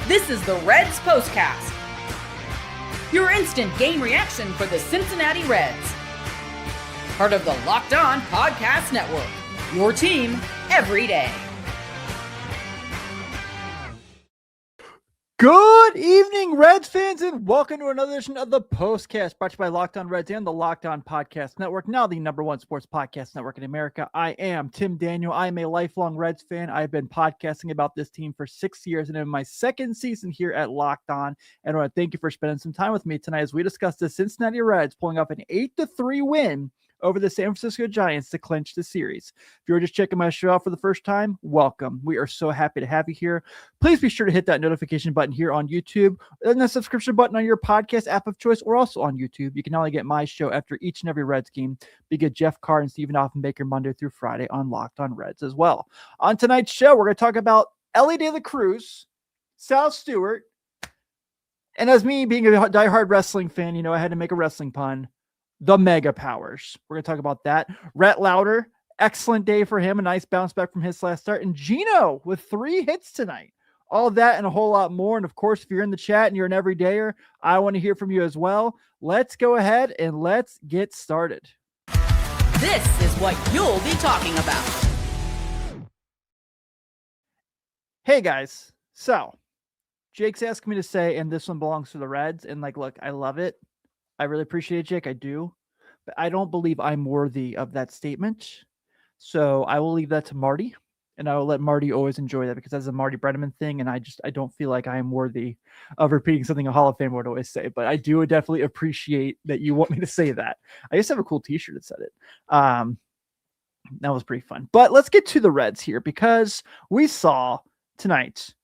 This is the Reds Postcast, your instant game reaction for the Cincinnati Reds. Part of the Locked On Podcast Network, your team every day. Good evening, Reds fans, and welcome to another edition of the Postcast, brought to you by Locked On Reds and the Locked On Podcast Network, now the #1 sports podcast network in America. I am Tim Daniel. I am a lifelong Reds fan. I've been podcasting about this team for 6 years, and in my second season here at Locked On, and I want to thank you for spending some time with me tonight as we discuss the Cincinnati Reds pulling off an 8-3 win over the San Francisco Giants to clinch the series. If you're just checking my show out for the first time, welcome. We are so happy to have you here. Please be sure to hit that notification button here on YouTube and the subscription button on your podcast app of choice, or also on YouTube. You can only get my show after each and every Reds game. You get Jeff Carr and Stephen Offenbaker Monday through Friday on Locked On Reds as well. On tonight's show, we're going to talk about Elly De La Cruz, Sal Stewart, and as me being a diehard wrestling fan, I had to make a wrestling pun. The Mega Powers. We're going to talk about that. Rhett Lowder, excellent day for him. A nice bounce back from his last start. And Geno with 3 hits tonight. All of that and a whole lot more. And of course, if you're in the chat and you're an everydayer, I want to hear from you as well. Let's go ahead and let's get started. This is what you'll be talking about. Hey guys. So Jake's asking me to say, and this one belongs to the Reds. And look, I love it. I really appreciate it, Jake. I do. But I don't believe I'm worthy of that statement. So I will leave that to Marty. And I will let Marty always enjoy that because that's a Marty Brenneman thing. And I don't feel like I am worthy of repeating something a Hall of Famer would always say. But I do definitely appreciate that you want me to say that. I used to have a cool t-shirt that said it. That was pretty fun. But let's get to the Reds here because we saw tonight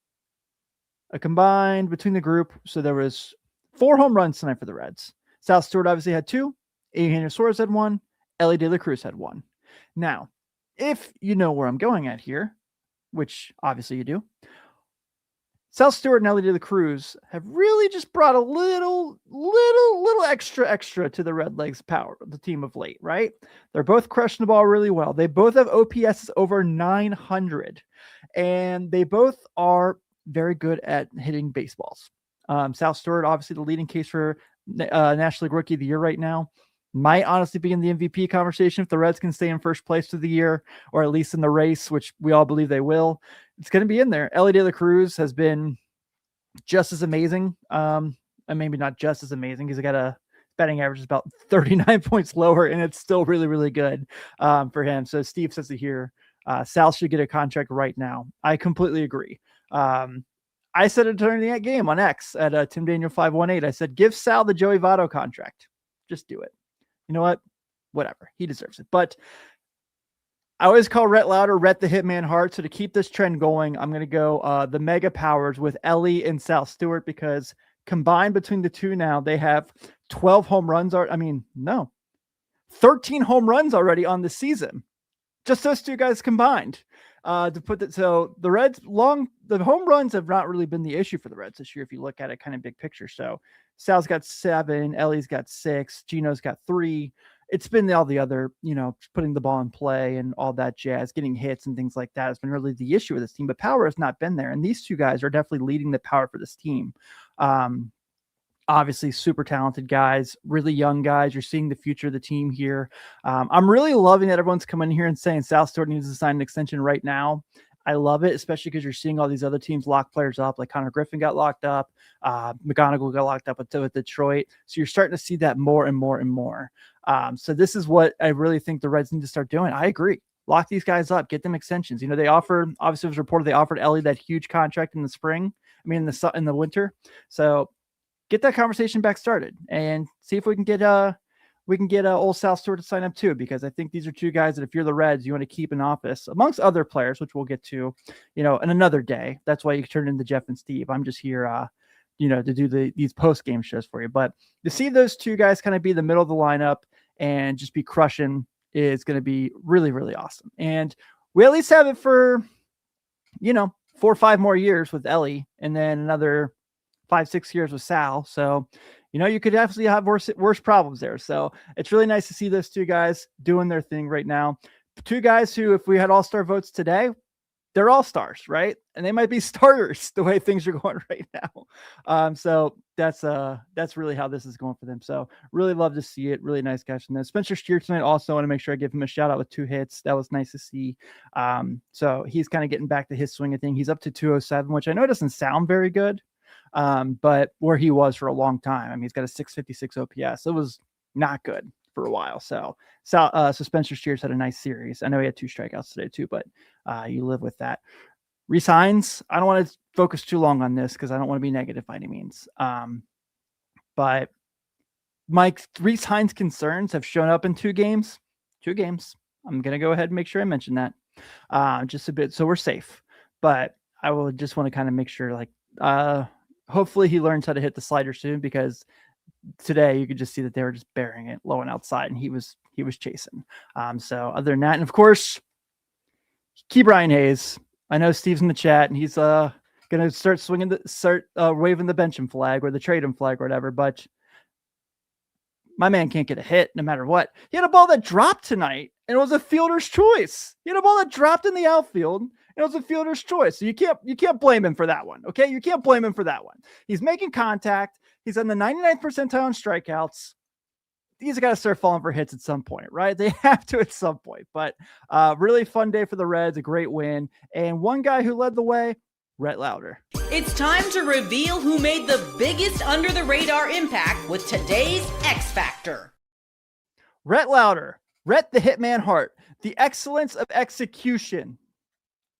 a combined between the group. So there was 4 home runs tonight for the Reds. Sal Stewart obviously had 2. Geno Suarez had 1. Elly De La Cruz had 1. Now, if you know where I'm going at here, which obviously you do, Sal Stewart and Elly De La Cruz have really just brought a little extra to the Red Legs power, the team of late, right? They're both crushing the ball really well. They both have OPS over 900, and they both are very good at hitting baseballs. Sal Stewart, obviously the leading case for National League Rookie of the Year right now, might honestly be in the MVP conversation if the Reds can stay in first place through the year, or at least in the race, which we all believe they will. It's going to be in there. Elly De La Cruz has been just as amazing, and maybe not just as amazing because he got a batting average is about 39 points lower, and it's still really, really good for him. So Steve says to here, Sal should get a contract right now. I completely agree. I said it during that game on X at Tim Daniel 518. I said, give Sal the Joey Votto contract. Just do it. You know what? Whatever. He deserves it. But I always call Rhett Lowder Rhett the Hitman Hart. So to keep this trend going, I'm going to go the Mega Powers with Elly and Sal Stewart because combined between the two now, they have 12 home runs. 13 home runs already on the season. Just those two guys combined. To put that, so the Reds the home runs have not really been the issue for the Reds this year. If you look at it kind of big picture. So Sal's got 7, Elly's got 6, Geno's got 3. It's been all the other, putting the ball in play and all that jazz, getting hits and things like that has been really the issue with this team, but power has not been there. And these two guys are definitely leading the power for this team. Obviously super talented guys, really young guys. You're seeing the future of the team here. I'm really loving that everyone's coming in here and saying Sal Stewart needs to sign an extension right now. I love it, especially because you're seeing all these other teams lock players up, like Connor Griffin got locked up. McGonigal got locked up with Detroit. So you're starting to see that more and more and more. So this is what I really think the Reds need to start doing. I agree. Lock these guys up, get them extensions. They offered, obviously it was reported they offered Elly that huge contract in the spring. In the winter. So get that conversation back started and see if we can get old Sal Stewart to sign up too, because I think these are two guys that if you're the Reds, you want to keep in office amongst other players, which we'll get to, in another day. That's why you turn into Jeff and Steve. I'm just here, to do these post-game shows for you. But to see those two guys kind of be the middle of the lineup and just be crushing is going to be really, really awesome. And we at least have it for, 4 or 5 more years with Elly and then another 5-6 years with Sal. So, you could definitely have worse problems there. So it's really nice to see those two guys doing their thing right now. 2 guys who, if we had all-star votes today, they're all stars, right? And they might be starters the way things are going right now. So that's really how this is going for them. So really love to see it. Really nice catch from them. Spencer Steer tonight. Also want to make sure I give him a shout out with 2 hits. That was nice to see. So he's kind of getting back to his swing of thing. He's up to 207, which I know doesn't sound very good. But where he was for a long time, I mean, he's got a 656 OPS. It was not good for a while. So Spencer Steers had a nice series. I know he had 2 strikeouts today too, but you live with that. Rece Hinds, I don't want to focus too long on this because I don't want to be negative by any means. But Rece Hinds' concerns have shown up in 2 games. 2 games. I'm going to go ahead and make sure I mention that just a bit so we're safe. But I will just want to kind of make sure, like, hopefully he learns how to hit the slider soon, because today you could just see that they were just burying it low and outside, and he was chasing. So other than that, and of course, keep Ryan Hayes. I know Steve's in the chat, and he's gonna start waving the bench flag or the trade him flag or whatever. But my man can't get a hit no matter what. He had a ball that dropped tonight, and it was a fielder's choice. He had a ball that dropped in the outfield, and it was a fielder's choice. So you can't blame him for that one. Okay, you can't blame him for that one. He's making contact. He's on the 99th percentile in strikeouts. These got to start falling for hits at some point, right? They have to at some point. But really fun day for the Reds, a great win. And one guy who led the way, Rhett Lowder. It's time to reveal who made the biggest under-the-radar impact with today's X Factor. Rhett Lowder, Rhett the Hitman Hart, the excellence of execution.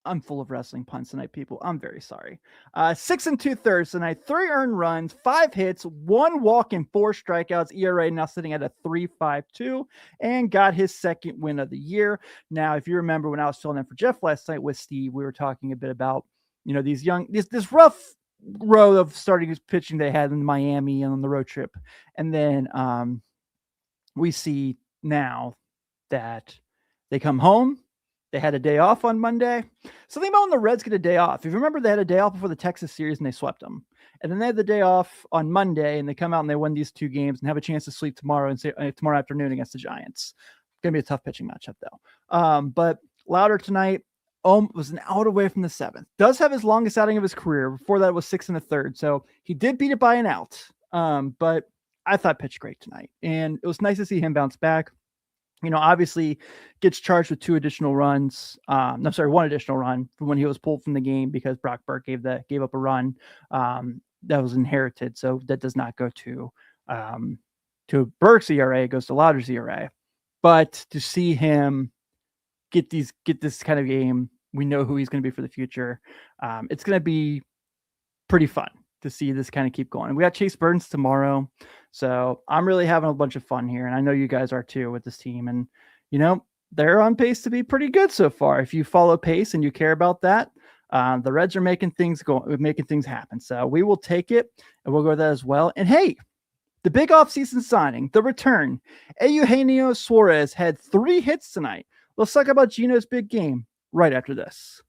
I'm full of wrestling puns tonight, people. I'm very sorry. 6 2/3 tonight, 3 earned runs, 5 hits, 1 walk, and 4 strikeouts. ERA now sitting at a 3.52, and got his 2nd win of the year. Now, if you remember when I was filling in for Jeff last night with Steve, we were talking a bit about, you know, this rough row of starting pitching they had in Miami and on the road trip, and then we see now that they come home. They had a day off on Monday. Something about when the Reds get a day off. If you remember, they had a day off before the Texas series and they swept them. And then they had the day off on Monday and they come out and they win these 2 games and have a chance to sleep tomorrow afternoon against the Giants. It's going to be a tough pitching matchup though. But Lowder tonight was an out away from the 7th. Does have his longest outing of his career. Before that was 6 1/3. So he did beat it by an out. But I thought pitched great tonight. And it was nice to see him bounce back. You know, obviously gets charged with 2 additional runs. 1 additional run from when he was pulled from the game because Brock Burke gave up a run that was inherited. So that does not go to Burke's ERA. It goes to Lowder's ERA. But to see him get this kind of game, we know who he's going to be for the future. It's going to be pretty fun to see this kind of keep going. And we got Chase Burns tomorrow. So I'm really having a bunch of fun here. And I know you guys are too with this team. And, you know, they're on pace to be pretty good so far. If you follow pace and you care about that, the Reds are making things happen. So we will take it and we'll go with that as well. And hey, the big offseason signing, the return, Geno Suarez had 3 hits tonight. Let's talk about Geno's big game right after this.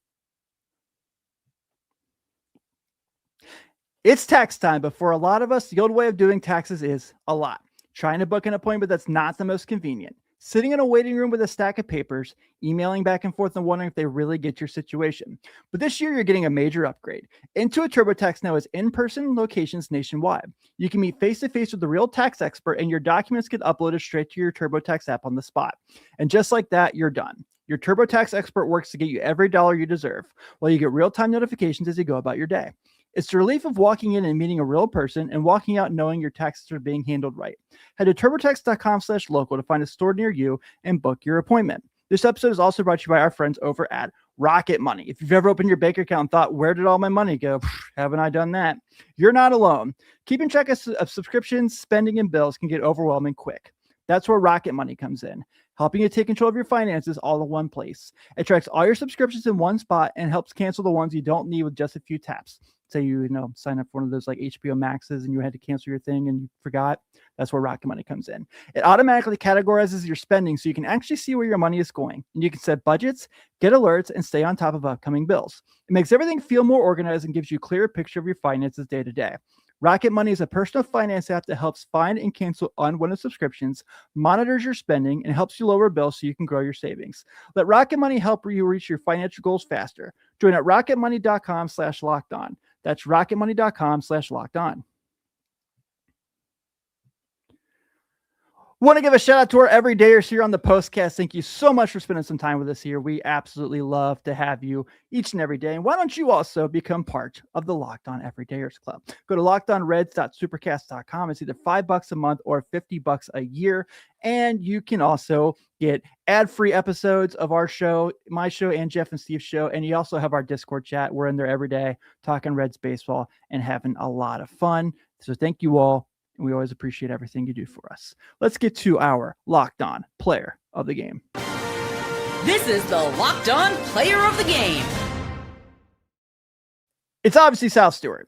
It's tax time, but for a lot of us, the old way of doing taxes is a lot. Trying to book an appointment that's not the most convenient. Sitting in a waiting room with a stack of papers, emailing back and forth and wondering if they really get your situation. But this year, you're getting a major upgrade. Intuit TurboTax now has in-person locations nationwide. You can meet face-to-face with the real tax expert, and your documents get uploaded straight to your TurboTax app on the spot. And just like that, you're done. Your TurboTax expert works to get you every dollar you deserve, while you get real-time notifications as you go about your day. It's the relief of walking in and meeting a real person and walking out knowing your taxes are being handled right. Head to turbotax.com/local to find a store near you and book your appointment. This episode is also brought to you by our friends over at Rocket Money. If you've ever opened your bank account and thought, where did all my money go? Haven't I done that? You're not alone. Keeping track of subscriptions, spending, and bills can get overwhelming quick. That's where Rocket Money comes in, helping you take control of your finances all in one place. It tracks all your subscriptions in one spot and helps cancel the ones you don't need with just a few taps. Say you sign up for one of those like HBO Maxes and you had to cancel your thing and you forgot. That's where Rocket Money comes in. It automatically categorizes your spending so you can actually see where your money is going. And you can set budgets, get alerts, and stay on top of upcoming bills. It makes everything feel more organized and gives you a clearer picture of your finances day to day. Rocket Money is a personal finance app that helps find and cancel unwanted subscriptions, monitors your spending, and helps you lower bills so you can grow your savings. Let Rocket Money help you reach your financial goals faster. Join at rocketmoney.com/lockedon. That's rocketmoney.com/lockedon. Want to give a shout out to our everydayers here on the Postcast. Thank you so much for spending some time with us here. We absolutely love to have you each and every day. And why don't you also become part of the Locked On Everydayers Club? Go to lockedonreds.supercast.com. It's either $5 a month or $50 a year. And you can also get ad-free episodes of our show, my show, and Jeff and Steve's show. And you also have our Discord chat. We're in there every day talking Reds baseball and having a lot of fun. So thank you all. And we always appreciate everything you do for us. Let's get to our Locked On Player of the Game. This is the Locked On Player of the Game. It's obviously Sal Stewart.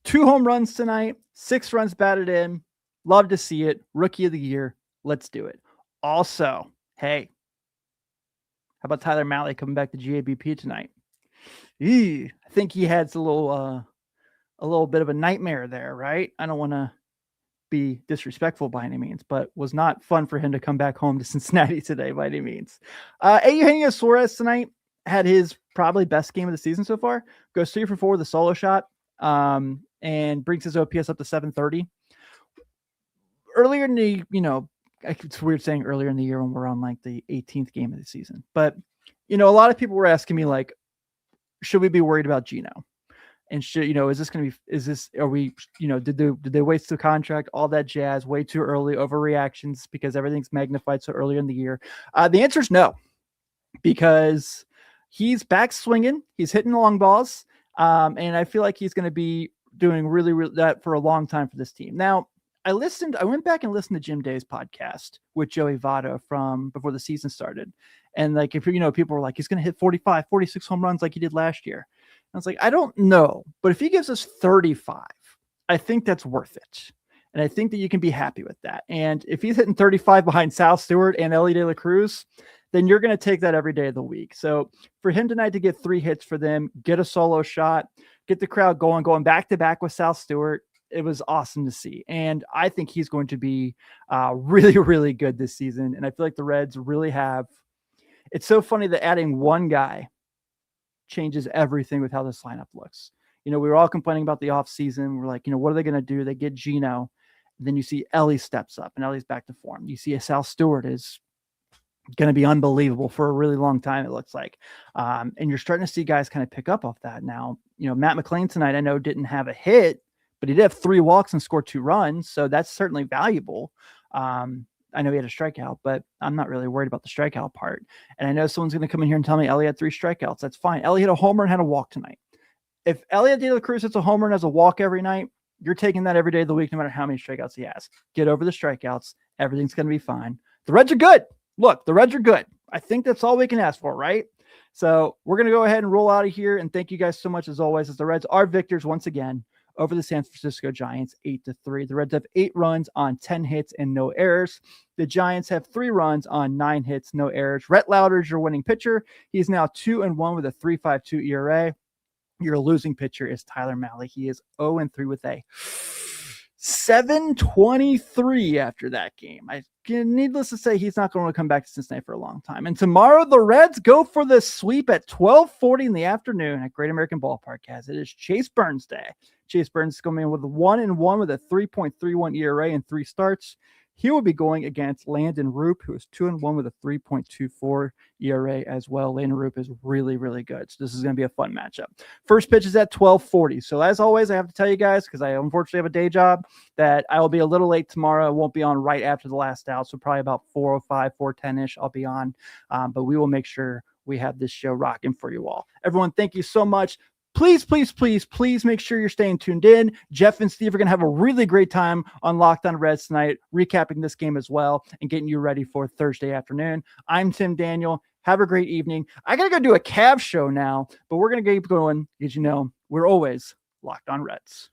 2 home runs tonight, 6 runs batted in. Love to see it. Rookie of the year. Let's do it. Also, hey, how about Tyler Mahle coming back to GABP tonight? I think he had a little bit of a nightmare there, right? I don't want to be disrespectful by any means, but was not fun for him to come back home to Cincinnati today by any means. Geno Suarez tonight had his probably best game of the season so far. Goes 3 for 4 with a solo shot, and brings his OPS up to 730. Earlier in the, it's weird saying earlier in the year when we're on like the 18th game of the season, but a lot of people were asking me like, should we be worried about Geno? And are we, did they waste the contract, all that jazz, way too early, overreactions because everything's magnified so early in the year? The answer is no, because he's back swinging, he's hitting long balls. And I feel like he's going to be doing really, really that for a long time for this team. Now, I went back and listened to Jim Day's podcast with Joey Votto from before the season started. And like, if people were like, he's going to hit 45, 46 home runs like he did last year. I was like, I don't know, but if he gives us 35, I think that's worth it. And I think that you can be happy with that. And if he's hitting 35 behind Sal Stewart and Elly De La Cruz, then you're going to take that every day of the week. So for him tonight to get 3 hits for them, get a solo shot, get the crowd going back to back with Sal Stewart, it was awesome to see. And I think he's going to be really, really good this season. And I feel like the Reds really have. It's so funny that adding one guy changes everything with how this lineup looks. We were all complaining about the offseason. We're like, what are they going to do? They get Geno. Then you see Elly steps up and Ellie's back to form. You see a Sal Stewart is going to be unbelievable for a really long time, it looks like. And you're starting to see guys kind of pick up off that now. Matt McLain tonight, I know didn't have a hit, but he did have 3 walks and scored 2 runs. So that's certainly valuable. I know he had a strikeout, but I'm not really worried about the strikeout part. And I know someone's going to come in here and tell me Elly had 3 strikeouts. That's fine. Elly hit a homer and had a walk tonight. If Elly De La Cruz hits a homer and has a walk every night, you're taking that every day of the week, no matter how many strikeouts he has. Get over the strikeouts. Everything's going to be fine. The Reds are good. Look, the Reds are good. I think that's all we can ask for, right? So we're going to go ahead and roll out of here. And thank you guys so much, as always, as the Reds are victors once again over the San Francisco Giants, 8-3. The Reds have 8 runs on 10 hits and no errors. The Giants have 3 runs on 9 hits, no errors. Rhett Lowder is your winning pitcher. He's now 2-1 with a 3.52 ERA. Your losing pitcher is Tyler Mahle. He is 0-3 with a 7.23 after that game. Needless to say, he's not going to come back to Cincinnati for a long time. And tomorrow, the Reds go for the sweep at 12:40 in the afternoon at Great American Ballpark, as it is Chase Burns Day. Chase Burns is coming in with a 1-1 with a 3.31 ERA and 3 starts. He will be going against Landon Roop, who is 2-1 with a 3.24 ERA as well. Landon Roop is really, really good. So this is going to be a fun matchup. First pitch is at 12:40. So as always, I have to tell you guys, because I unfortunately have a day job, that I will be a little late tomorrow. I won't be on right after the last out. So probably about 4:05, 4:10-ish I'll be on. But we will make sure we have this show rocking for you all. Everyone, thank you so much. Please, please, please, please make sure you're staying tuned in. Jeff and Steve are going to have a really great time on Locked On Reds tonight, recapping this game as well and getting you ready for Thursday afternoon. I'm Tim Daniel. Have a great evening. I got to go do a Cavs show now, but we're going to keep going because, we're always Locked On Reds.